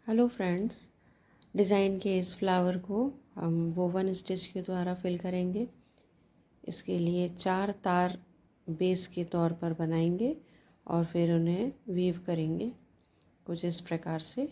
Hello friends, design के इस flower को हम वोवन स्टिच के द्वारा फिल करेंगे। इसके लिए 4 तार बेस के तौर पर बनाएंगे और फिर उन्हें वीव करेंगे कुछ इस प्रकार से।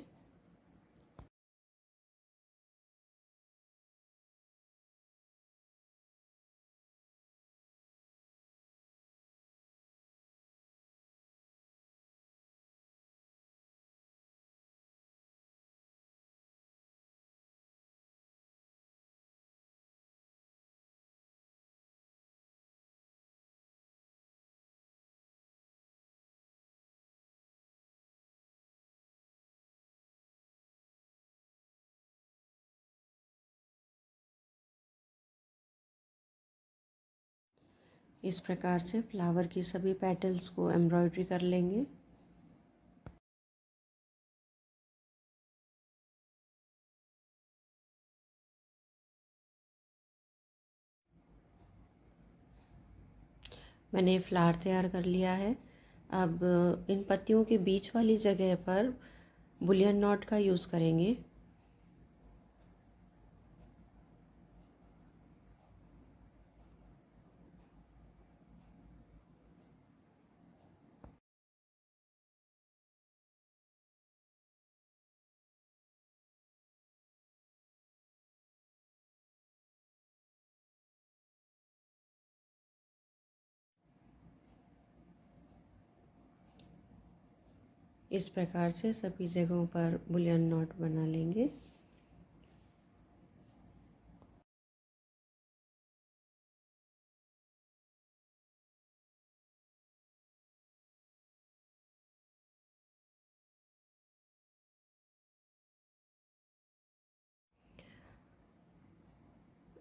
इस प्रकार से फ्लावर की सभी पेटल्स को एम्ब्रॉयडरी कर लेंगे। मैंने फ्लावर तैयार कर लिया है। अब इन पत्तियों के बीच वाली जगह पर बुलियन नॉट का यूज़ करेंगे। इस प्रकार से सभी जगहों पर बुलियन नॉट बना लेंगे।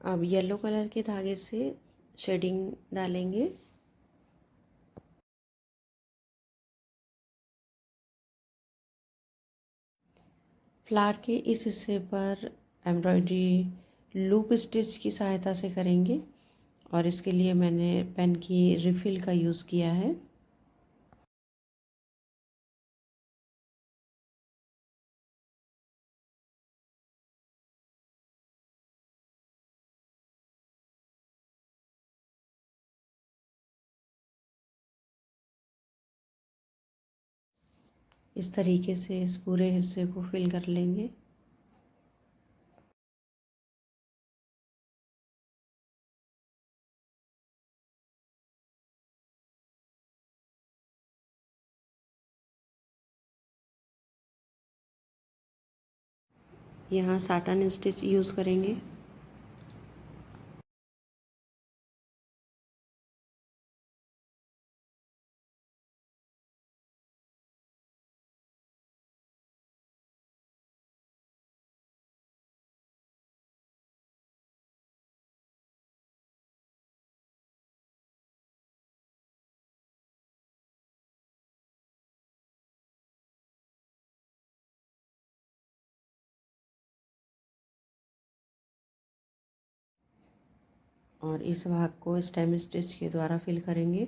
अब येलो कलर के धागे से शेडिंग डालेंगे। फ्लावर के इस हिस्से पर एम्ब्रॉयडरी लूप स्टिच की सहायता से करेंगे और इसके लिए मैंने पेन की रिफ़िल का यूज़ किया है। इस तरीके से इस पूरे हिस्से को फिल कर लेंगे। यहाँ साटन स्टिच यूज़ करेंगे। और इस भाग को स्टेम स्टिच के द्वारा फिल करेंगे।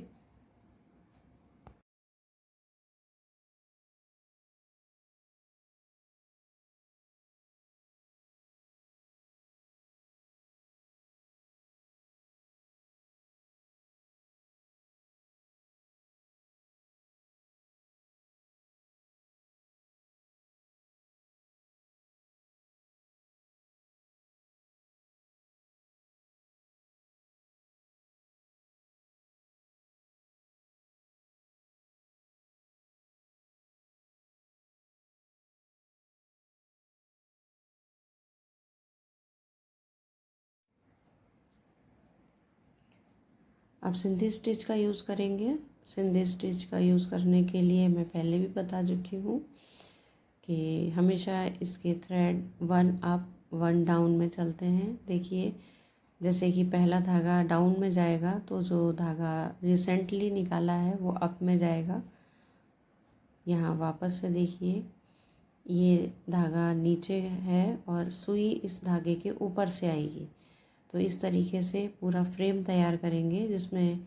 अब सिंधी स्टिच का यूज़ करेंगे। सिंधी स्टिच का यूज़ करने के लिए मैं पहले भी बता चुकी हूँ कि हमेशा इसके थ्रेड 1 अप 1 डाउन में चलते हैं। देखिए, जैसे कि पहला धागा डाउन में जाएगा तो जो धागा रिसेंटली निकाला है वो अप में जाएगा। यहाँ वापस से देखिए, ये धागा नीचे है और सुई इस धागे के ऊपर से आएगी। तो इस तरीके से पूरा फ्रेम तैयार करेंगे जिसमें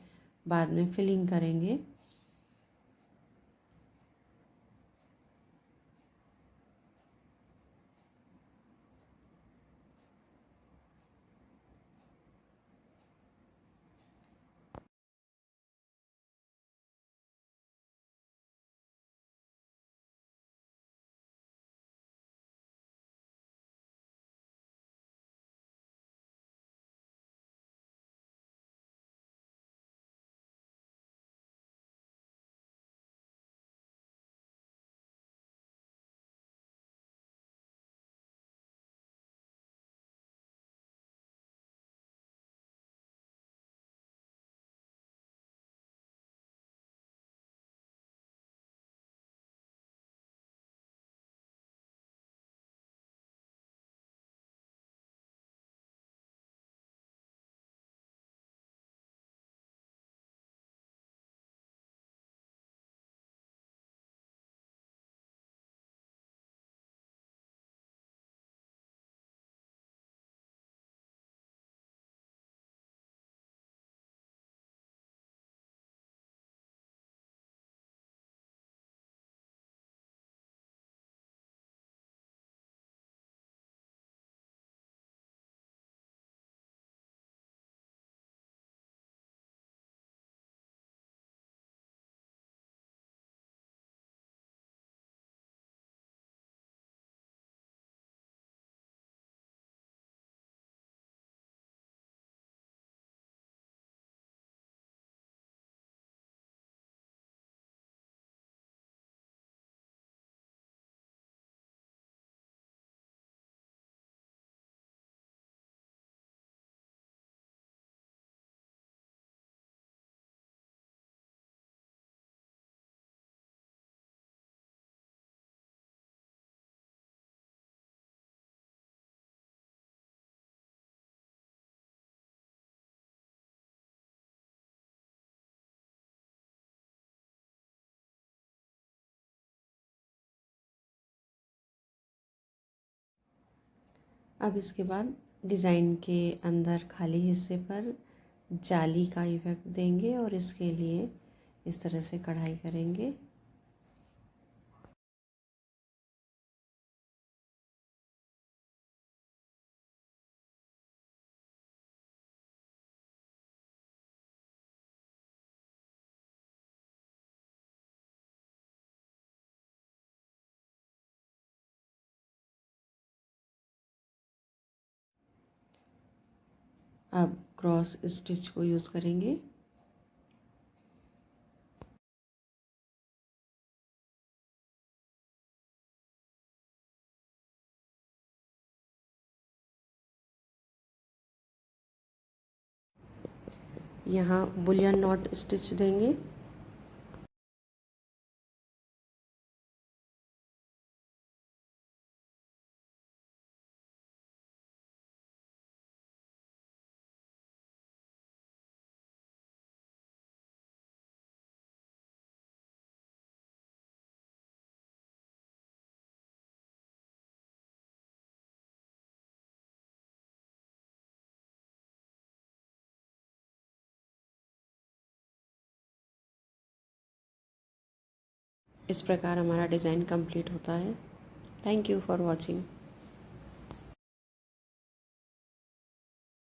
बाद में फिलिंग करेंगे। अब इसके बाद डिज़ाइन के अंदर खाली हिस्से पर जाली का इफ़ेक्ट देंगे और इसके लिए इस तरह से कढ़ाई करेंगे। अब क्रॉस स्टिच को यूज़ करेंगे। यहाँ बुलियन नॉट स्टिच देंगे। इस प्रकार हमारा डिज़ाइन कंप्लीट होता है। Thank you for watching.